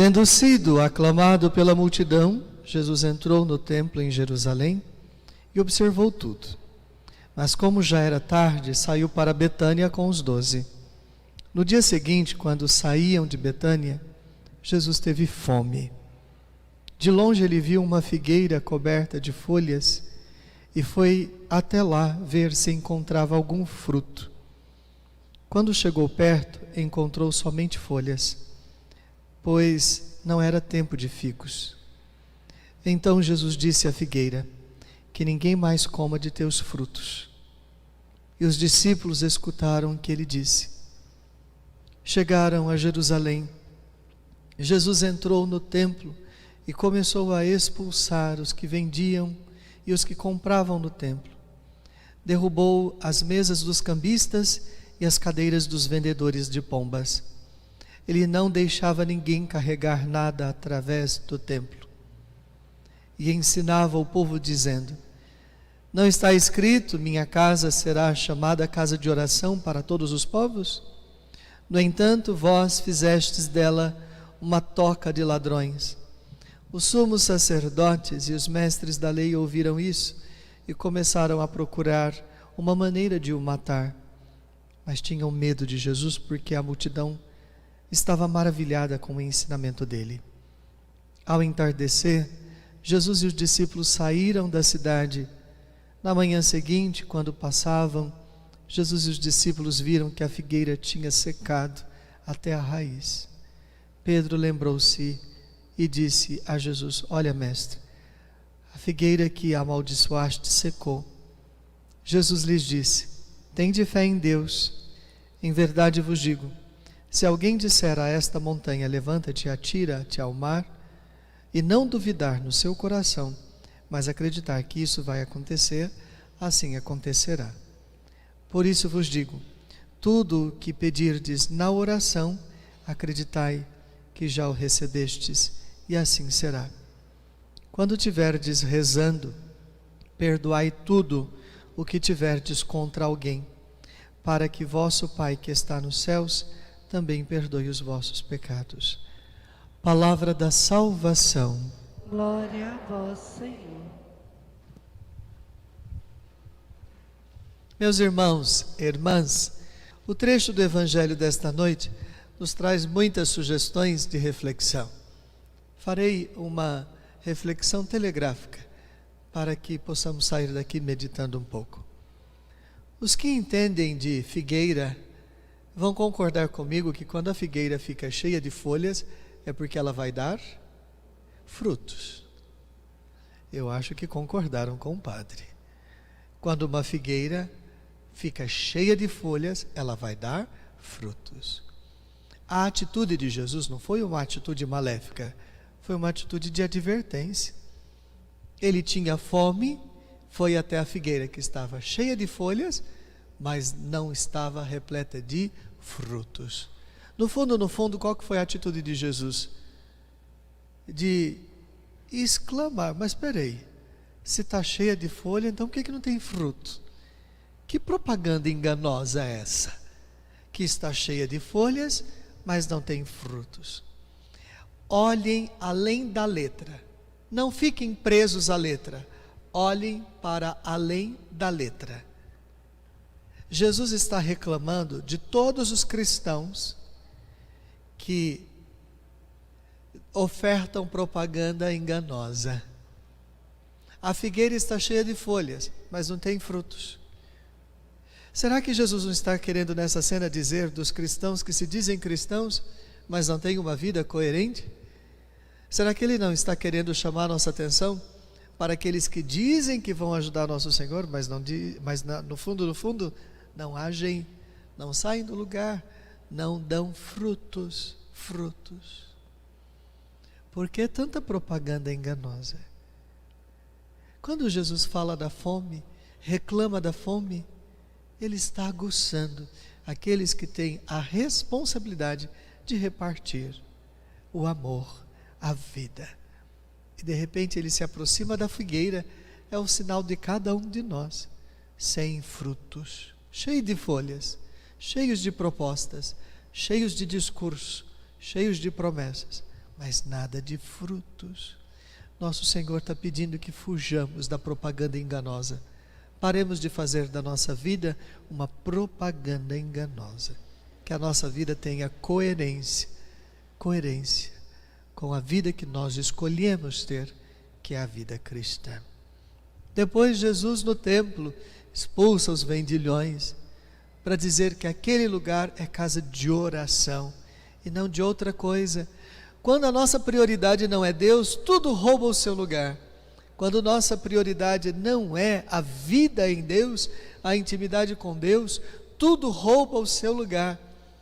Tendo sido aclamado pela multidão, Jesus entrou no templo em Jerusalém e observou tudo. Mas como já era tarde, saiu para Betânia com os 12. No dia seguinte, quando saíam de Betânia, Jesus teve fome. De longe ele viu uma figueira coberta de folhas e foi até lá ver se encontrava algum fruto. Quando chegou perto, encontrou somente folhas, pois não era tempo de figos. Então Jesus disse à figueira: que ninguém mais coma de teus frutos. E os discípulos escutaram o que ele disse. Chegaram a Jerusalém. Jesus entrou no templo e começou a expulsar os que vendiam e os que compravam no templo. Derrubou as mesas dos cambistas e as cadeiras dos vendedores de pombas. Ele não deixava ninguém carregar nada através do templo. E ensinava o povo dizendo: não está escrito, minha casa será chamada casa de oração para todos os povos? No entanto, vós fizestes dela uma toca de ladrões. Os sumos sacerdotes e os mestres da lei ouviram isso e começaram a procurar uma maneira de o matar. Mas tinham medo de Jesus porque a multidão estava maravilhada com o ensinamento dele. Ao entardecer, Jesus e os discípulos saíram da cidade. Na manhã seguinte, quando passavam, Jesus e os discípulos viram que a figueira tinha secado até a raiz. Pedro lembrou-se e disse a Jesus: olha, mestre, a figueira que amaldiçoaste secou. Jesus lhes disse: tende fé em Deus. Em verdade vos digo, se alguém disser a esta montanha: levanta-te e atira-te ao mar, e não duvidar no seu coração, mas acreditar que isso vai acontecer, assim acontecerá. Por isso vos digo, tudo o que pedirdes na oração, acreditai que já o recebestes, e assim será. Quando tiverdes rezando, perdoai tudo o que tiverdes contra alguém, para que vosso Pai que está nos céus também perdoe os vossos pecados. Palavra da salvação. Glória a vós, Senhor. Meus irmãos e irmãs, o trecho do Evangelho desta noite nos traz muitas sugestões de reflexão. Farei uma reflexão telegráfica para que possamos sair daqui meditando um pouco. Os que entendem de figueira vão concordar comigo que quando a figueira fica cheia de folhas é porque ela vai dar frutos. Eu acho que concordaram com o padre. Quando uma figueira fica cheia de folhas, ela vai dar frutos. A atitude de Jesus não foi uma atitude maléfica, foi uma atitude de advertência. Ele tinha fome, foi até a figueira que estava cheia de folhas, mas não estava repleta de frutos. No fundo, qual que foi a atitude de Jesus? De exclamar: mas espera aí, se está cheia de folha, então por que não tem fruto? Que propaganda enganosa é essa? Que está cheia de folhas, mas não tem frutos. Olhem além da letra. Não fiquem presos à letra. Olhem para além da letra. Jesus está reclamando de todos os cristãos que ofertam propaganda enganosa. A figueira está cheia de folhas, mas não tem frutos. Será que Jesus não está querendo nessa cena dizer dos cristãos que se dizem cristãos, mas não têm uma vida coerente? Será que Ele não está querendo chamar nossa atenção para aqueles que dizem que vão ajudar nosso Senhor, mas no fundo, não agem, não saem do lugar, não dão frutos? Por que tanta propaganda enganosa? Quando Jesus fala da fome, reclama da fome, Ele está aguçando aqueles que têm a responsabilidade de repartir o amor, a vida. E de repente Ele se aproxima da figueira, é o sinal de cada um de nós, sem frutos, cheio de folhas, cheios de propostas, cheios de discurso, cheios de promessas, mas nada de frutos. Nosso Senhor está pedindo que fujamos da propaganda enganosa. Paremos de fazer da nossa vida uma propaganda enganosa. Que a nossa vida tenha coerência com a vida que nós escolhemos ter, que é a vida cristã. Depois Jesus no templo expulsa os vendilhões para dizer que aquele lugar é casa de oração e não de outra coisa. Quando a nossa prioridade não é Deus, tudo rouba o seu lugar. Quando nossa prioridade não é a vida em Deus, a intimidade com Deus, tudo rouba o seu lugar.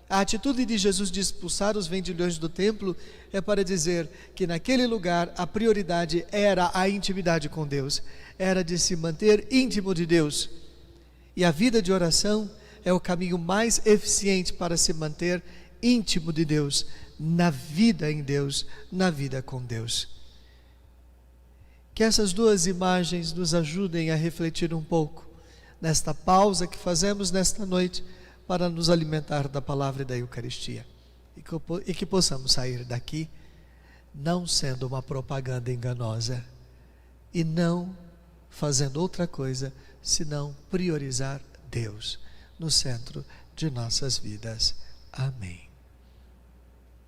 A atitude de Jesus de expulsar os vendilhões do templo é para dizer que naquele lugar a prioridade era a intimidade com Deus, era de se manter íntimo de Deus. E a vida de oração é o caminho mais eficiente para se manter íntimo de Deus, na vida em Deus, na vida com Deus. Que essas duas imagens nos ajudem a refletir um pouco nesta pausa que fazemos nesta noite para nos alimentar da palavra e da Eucaristia. E que possamos sair daqui não sendo uma propaganda enganosa e não fazendo outra coisa senão priorizar Deus no centro de nossas vidas. Amém.